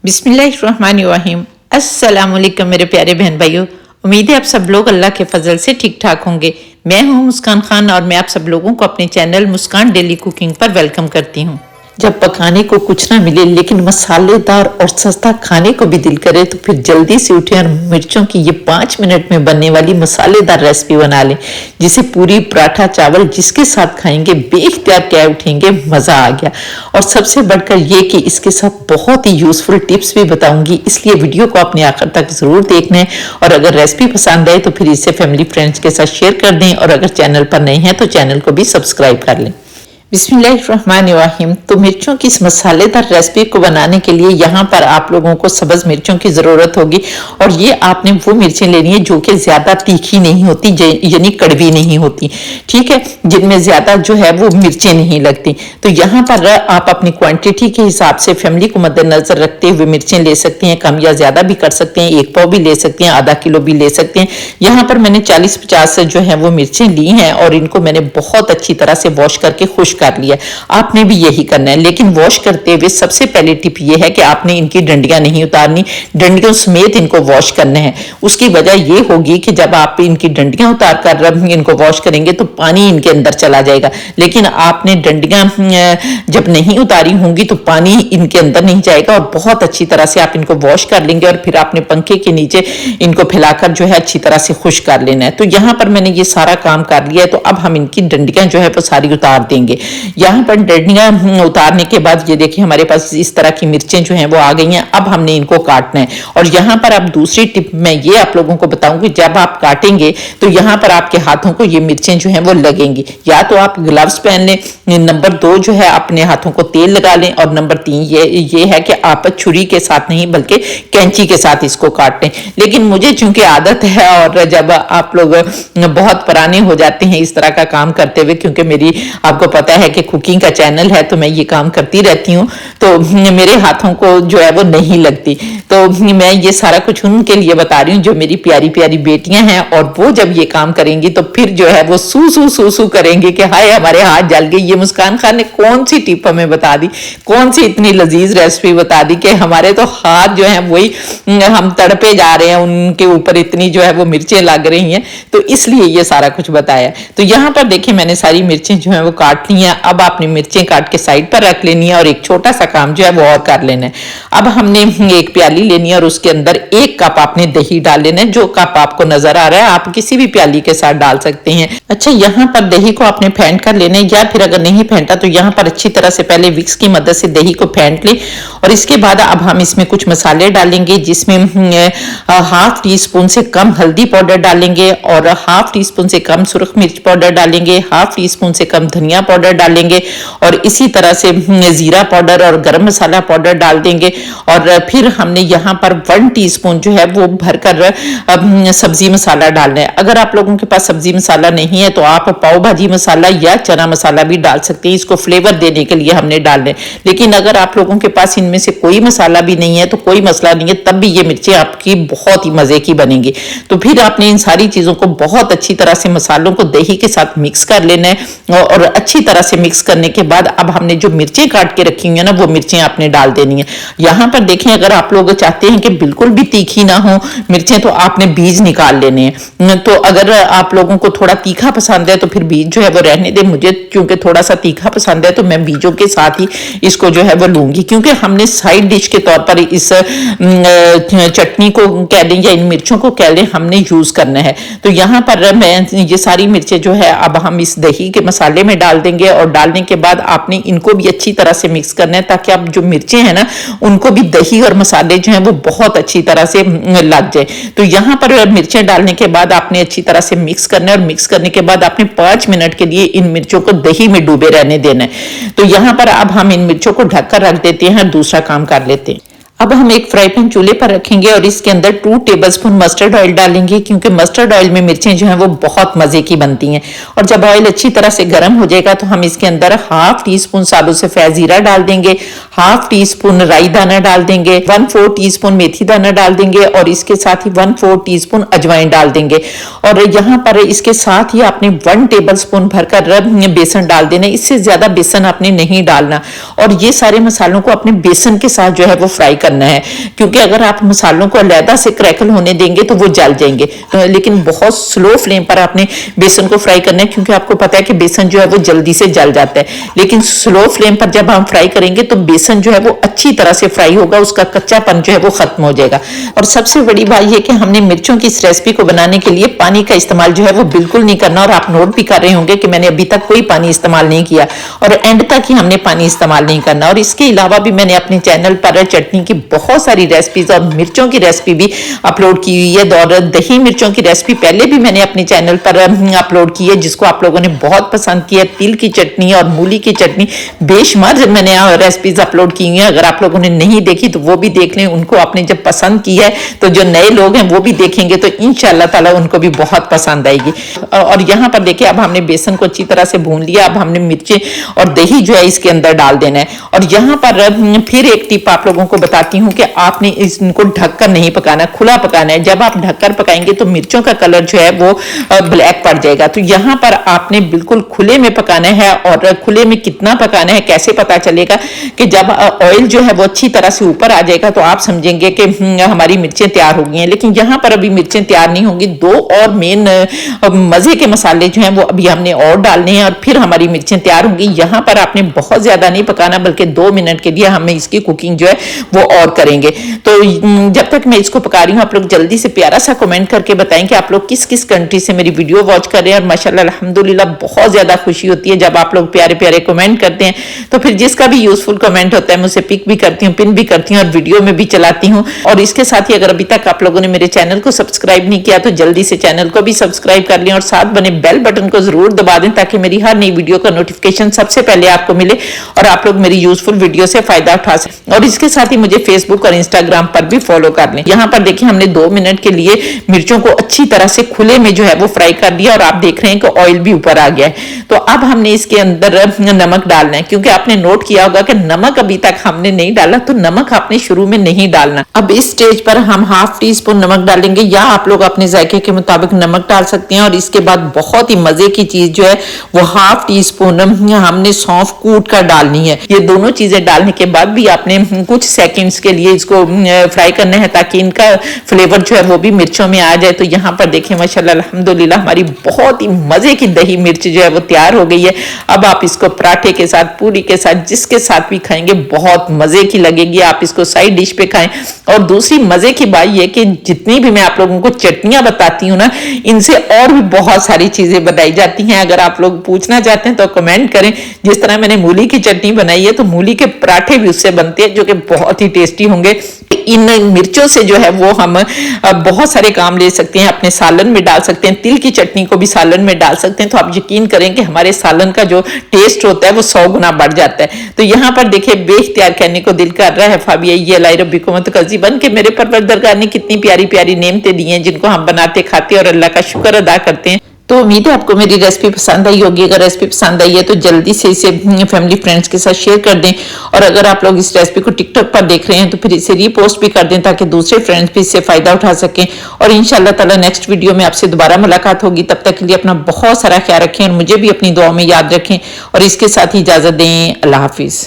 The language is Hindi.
बिस्मिल्लाहिर्रहमानिर्रहीम। अस्सलाम वालेकुम मेरे प्यारे बहन भाइयों। उम्मीद है आप सब लोग अल्लाह के फजल से ठीक ठाक होंगे। मैं हूं मुस्कान खान और मैं आप सब लोगों को अपने चैनल मुस्कान डेली कुकिंग पर वेलकम करती हूं। जब पकाने को कुछ ना मिले लेकिन मसालेदार और सस्ता खाने को भी दिल करे तो फिर जल्दी से उठे और मिर्चों की ये 5 मिनट में बनने वाली मसालेदार रेसिपी बना लें, जिसे पूरी पराठा चावल जिसके साथ खाएंगे बेख्तियार क्या उठेंगे, मजा आ गया। और सबसे बढ़कर ये कि इसके साथ बहुत ही यूजफुल टिप्स भी बताऊंगी, इसलिए वीडियो को अपने आखिर तक जरूर देखना है। और अगर रेसिपी पसंद आए तो फिर इसे फैमिली फ्रेंड्स के साथ शेयर कर दें और अगर चैनल पर नए हैं तो चैनल को भी सब्सक्राइब कर लें। बिस्मिल्लाहिर्रहमानिर्रहीम। तो मिर्चों की इस मसालेदार रेसिपी को बनाने के लिए यहाँ पर आप लोगों को सब्ज मिर्चों की ज़रूरत होगी। और ये आपने वो मिर्चें लेनी है जो कि ज़्यादा तीखी नहीं होती, यानी कड़वी नहीं होती, ठीक है, जिनमें ज़्यादा जो है वो मिर्चें नहीं लगती। तो यहाँ पर आप अपनी क्वांटिटी के हिसाब से फैमिली को मद्देनजर रखते हुए मिर्चें ले सकती हैं, कम या ज़्यादा भी कर सकते हैं, 1 पाव भी ले सकते हैं, आधा किलो भी ले सकते हैं। यहाँ पर मैंने 40-50 जो है वो मिर्चें ली हैं और इनको मैंने बहुत अच्छी तरह से वॉश करके खुश कर लिया। आपने भी यही करना है, लेकिन वॉश करते हुए सबसे पहले टिप ये है कि आपने इनकी डंडियां नहीं उतारनी, डंडियों समेत इनको वॉश करना है। उसकी वजह ये होगी कि जब आप इनकी डंडियां उतार कर इनको वॉश करेंगे तो पानी इनके अंदर चला जाएगा, लेकिन आपने डंडियां जब नहीं उतारी होंगी तो पानी इनके अंदर नहीं जाएगा। और बहुत अच्छी तरह से आप इनको वॉश कर लेंगे और फिर आपने पंखे के नीचे इनको फैलाकर जो है अच्छी तरह से खुश कर लेना है। तो यहाँ पर मैंने ये सारा काम कर लिया है, तो अब हम इनकी डंडियां जो है वो सारी उतार देंगे। यहाँ पर डंडियां उतारने के बाद ये देखिए हमारे पास इस तरह की मिर्चें जो हैं वो आ गई हैं। अब हमने इनको काटना है। और यहाँ पर अब दूसरी टिप मैं ये आप लोगों को बताऊंगी, जब आप काटेंगे तो यहाँ पर आपके हाथों को ये मिर्चें जो हैं वो लगेंगी। या तो आप ग्लव्स पहन लें, नंबर 2 जो है अपने हाथों को तेल लगा लें, और नंबर 3 ये है कि आप छुरी के साथ नहीं बल्कि कैंची के साथ इसको काट लें। लेकिन मुझे चूंकि आदत है और जब आप लोग बहुत पुराने हो जाते हैं इस तरह का काम करते हुए, क्योंकि मेरी आपको पता है कि कुकिंग का चैनल है तो मैं ये काम करती रहती हूँ, तो मेरे हाथों को जो है वो नहीं लगती। तो मैं ये सारा कुछ उनके लिए बता रही हूँ जो मेरी प्यारी प्यारी बेटियां हैं, और वो जब ये काम करेंगी तो फिर जो है वो सू करेंगे कि हाय हमारे हाथ जल गए। ये मुस्कान खान ने कौन सी टिप हमें बता दी, कौन सी इतनी लजीज रेसिपी बता दी कि हमारे तो हाथ जो है वही हम तड़पे जा रहे हैं, उनके ऊपर इतनी जो है वो मिर्चें लग रही हैं। तो इसलिए ये सारा कुछ बताया। तो यहाँ पर देखिए मैंने सारी मिर्चें जो है वो काट ली हैं। अब आपने मिर्चें काट के साइड पर रख लेनी है और एक छोटा सा काम जो है वो और कर लेना है। अब हमने एक प्याली लेनी है और उसके अंदर 1 कप आपने दही डाल लेना है। जो कप आपको नजर आ रहा है आप किसी भी प्याली के साथ डाल सकते हैं। अच्छा, यहाँ पर दही को आपने फेंट कर लेना है, या फिर अगर नहीं फेंटा तो यहाँ पर अच्छी तरह से पहले विक्स की मदद से दही को फेंट ले। और इसके बाद अब हम इसमें कुछ मसाले डालेंगे, जिसमें 1/2 टीस्पून से कम हल्दी पाउडर डालेंगे और 1/2 टीस्पून से कम सुर्ख मिर्च पाउडर डालेंगे, 1/2 टीस्पून से कम धनिया पाउडर डालेंगे, और इसी तरह से जीरा पाउडर और गरम मसाला पाउडर डाल देंगे। और फिर हमने यहाँ पर 1 टीस्पून जो है वो भरकर सब्जी मसाला डालना है। अगर आप लोगों के पास सब्जी मसाला नहीं है तो आप पाव भाजी मसाला या चना मसाला भी डाल सकते हैं, इसको फ्लेवर देने के लिए हमने डालना है। लेकिन अगर आप लोगों के पास इनमें से कोई मसाला भी नहीं है तो कोई मसला नहीं है, तब भी ये मिर्चें आपकी बहुत ही मजे की बनेंगी। तो फिर आपने इन सारी चीजों को बहुत अच्छी तरह से मसालों को दही के साथ मिक्स कर लेना है। और अच्छी तरह से मिक्स करने के बाद अब हमने जो मिर्चें काट के रखी हुई है ना वो मिर्चें आपने डाल देनी है। यहाँ पर देखें, अगर आप लोग चाहते हैं कि बिल्कुल भी तीखी ना हो मिर्चें तो आपने बीज निकाल लेने हैं। तो अगर आप लोगों को थोड़ा तीखा पसंद है तो फिर बीज जो है वो रहने दे। मुझे क्योंकि थोड़ा सा तीखा पसंद है तो मैं बीजों के साथ ही इसको जो है वो लूंगी, क्योंकि हमने साइड डिश के तौर पर इस चटनी को कह लें या इन मिर्चों को कह लें हमने यूज करना है। तो यहाँ पर मैं ये सारी मिर्चें जो है अब हम इस दही के मसाले में डाल देंगे। और डालने के बाद आपने इनको भी अच्छी तरह से मिक्स करना है, ताकि आप जो मिर्चें हैं ना उनको भी दही और मसाले जो हैं वो बहुत अच्छी तरह से लग जाए। तो यहाँ पर मिर्चें डालने के बाद आपने अच्छी तरह से मिक्स करना है, और मिक्स करने के बाद आपने 5 मिनट के लिए इन मिर्चों को दही में डूबे रहने देना है। तो यहाँ पर अब हम इन मिर्चों को ढककर रख देते हैं, दूसरा काम कर लेते हैं। अब हम एक फ्राई पैन चूल्हे पर रखेंगे और इसके अंदर 2 टेबलस्पून मस्टर्ड ऑयल डालेंगे, क्योंकि मस्टर्ड ऑयल में मिर्चें जो हैं वो बहुत मजे की बनती हैं। और जब ऑयल अच्छी तरह से गर्म हो जाएगा तो हम इसके अंदर 1/2 टीस्पून साबुत सफेद जीरा डाल देंगे, 1/2 टीस्पून राई दाना डाल देंगे, 1/4 टीस्पून मेथी दाना डाल देंगे, और इसके साथ ही 1/4 टीस्पून अजवाइन डाल देंगे। और यहाँ पर इसके साथ ही आपने 1 टेबलस्पून भरकर बेसन डाल देना, इससे ज्यादा बेसन आपने नहीं डालना। और ये सारे मसालों को अपने बेसन के साथ जो है वो फ्राई करना है, क्योंकि अगर आप मसालों को अलहदा से क्रैकल होने देंगे तो वो जल जाएंगे। लेकिन बहुत स्लो फ्लेम पर आपने बेसन को फ्राई करना है, क्योंकि आपको पता है कि बेसन जो है वो जल्दी से जल जाता है। लेकिन स्लो फ्लेम पर जब हम फ्राई करेंगे तो बेसन जो है वो अच्छी तरह से फ्राई होगा, उसका कच्चापन जो है वो खत्म हो जाएगा। और सबसे बड़ी बात यह कि हमने मिर्चों की इस रेसिपी को बनाने के लिए पानी का इस्तेमाल जो है वो बिल्कुल नहीं करना। और आप नोट भी कर रहे होंगे कि मैंने अभी तक कोई पानी इस्तेमाल नहीं किया और एंड तक ही हमने पानी इस्तेमाल नहीं करना। और इसके अलावा भी मैंने अपने चैनल पर चटनी की बहुत सारी रेसिपीज और मिर्चों की रेसिपी भी अपलोड की हुई है। और दही मिर्चों की रेसिपी पहले भी मैंने अपने चैनल पर अपलोड की है, जिसको आप लोगों ने बहुत पसंद किया। तिल की चटनी और मूली की चटनी बेशुमार मैंने रेसिपीज अपलोड की हुई है। अगर आप लोगों ने नहीं देखी तो वो भी देख लें। उनको आपने जब पसंद की है तो जो नए लोग हैं वो भी देखेंगे तो इंशाअल्लाह ताला उनको भी बहुत पसंद आएगी। और यहाँ पर देखिए अब हमने बेसन को अच्छी तरह से भून लिया। अब हमने मिर्चें और दही जो है इसके अंदर डाल देना है। और यहाँ पर फिर एक टिप आप लोगों को बताती हूँ कि आपने इनको ढककर नहीं पकाना, खुला पकाना है। जब आप ढककर पकाएंगे तो मिर्चों का कलर जो है वो ब्लैक पड़ जाएगा। तो यहाँ पर आपने बिल्कुल खुले में पकाना है। और खुले में कितना पकाना है कैसे पता चलेगा कि जब ऑयल जो है वो अच्छी तरह से ऊपर आ जाएगा तो आप समझेंगे कि हमारी मिर्चें तैयार हो गई हैं। लेकिन यहाँ पर अभी मिर्चें तैयार नहीं होंगी। दो और मेन मजे के मसाले जो हैं वो अभी हमने और डालने हैं और फिर हमारी मिर्चें तैयार होंगी। यहाँ पर आपने बहुत ज्यादा नहीं पकाना, बल्कि 2 मिनट के लिए हमें इसकी कुकिंग जो है वो और करेंगे। तो जब तक मैं इसको पका रही हूँ आप लोग जल्दी से प्यारा सा कमेंट करके बताएं कि आप लोग किस किस कंट्री से मेरी वीडियो वॉच कर रहे हैं। और माशाल्लाह अल्हम्दुलिल्लाह बहुत ज्यादा खुशी होती है जब आप लोग प्यारे प्यारे कमेंट करते हैं। तो फिर जिसका भी यूजफुल कमेंट होता है मैं उसे पिक भी करती हूँ, पिन भी करती हूँ और वीडियो में भी चलाती हूँ। और इसके साथ ही अगर अभी तक आप लोगों ने मेरे चैनल को सब्सक्राइब नहीं किया तो जल्दी से चैनल को भी सब्सक्राइब कर लें और साथ बने बेल बटन को जरूर दबा दें ताकि मेरी हर नई वीडियो का नोटिफिकेशन सबसे पहले आपको मिले और आप लोग मेरी यूजफुल वीडियो से फायदा उठा सकें। और इसके साथ ही मुझे फेसबुक और इंस्टाग्राम पर भी फॉलो कर लें। यहाँ पर देखिए हमने 2 मिनट के लिए मिर्चों को अच्छी तरह से खुले में जो है वो फ्राई कर दिया और आप देख रहे हैं कि ऑयल भी ऊपर आ गया है। तो अब हमने इसके अंदर नमक डालना है, क्योंकि आपने नोट किया होगा कि नमक अभी तक हमने नहीं डाला, तो नमक आपने शुरू में नहीं डालना। अब इस स्टेज पर हम ½ टीस्पून नमक डालेंगे, या आप लोग अपने जायके के मुताबिक नमक डाल सकते हैं। और इसके बाद बहुत ही मजे की चीज जो है वो ½ टीस्पून हमने सौंफ कूट कर डालनी है। ये दोनों चीजें डालने के बाद भी आपने कुछ सेकंड्स के लिए इसको फ्राई करना है ताकि इनका फ्लेवर जो है वो भी मिर्चों में आ जाए। तो यहाँ पर देखें माशाल्लाह अल्हम्दुलिल्लाह हमारी बहुत ही मजे की दही मिर्च जो है वो तैयार हो गई है। अब आप इसको पराठे के साथ, पूरी के साथ, जिसके साथ भी खाएंगे बहुत मजे की लगेगी। आप इसको साइड डिश पे खाएं। और दूसरी मजे की बात यह कि जितनी भी मैं आप लोगों को चटनियां बताती हूँ ना, इनसे और भी बहुत सारी चीजें बनाई जाती हैं। अगर आप लोग पूछना चाहते हैं तो कमेंट करें। जिस तरह मैंने मूली की चटनी बनाई है तो मूली के पराठे भी उससे बनते हैं जो कि बहुत ही टेस्टी होंगे। इन मिर्चों से जो है वो हम बहुत सारे काम ले सकते हैं, अपने सालन में डाल सकते हैं, तिल की चटनी को भी सालन में डाल सकते हैं। तो आप यकीन करें कि हमारे सालन का जो टेस्ट होता है वो 100 गुना बढ़ जाता है। तो यहाँ पर देखिए बेख्तियार कहने को दिल कर रहा है फाबिया ये लाई रब्बी को मत कजी बन के मेरे परवरदिगार ने कितनी प्यारी प्यारी नेमतें दी हैं जिनको हम बनाते खाते और अल्लाह का शुक्र अदा करते हैं। तो उम्मीद है आपको मेरी रेसिपी पसंद आई होगी। अगर रेसिपी पसंद आई है तो जल्दी से इसे फैमिली फ्रेंड्स के साथ शेयर कर दें। और अगर आप लोग इस रेसिपी को टिकटॉक पर देख रहे हैं तो फिर इसे रीपोस्ट भी कर दें ताकि दूसरे फ्रेंड्स भी इससे फायदा उठा सकें। और इंशाल्लाह ताला नेक्स्ट वीडियो में आपसे दोबारा मुलाकात होगी। तब तक के लिए अपना बहुत सारा ख्याल रखें और मुझे भी अपनी दुआ में याद रखें। और इसके साथ ही इजाजत दें। अल्लाह हाफिज।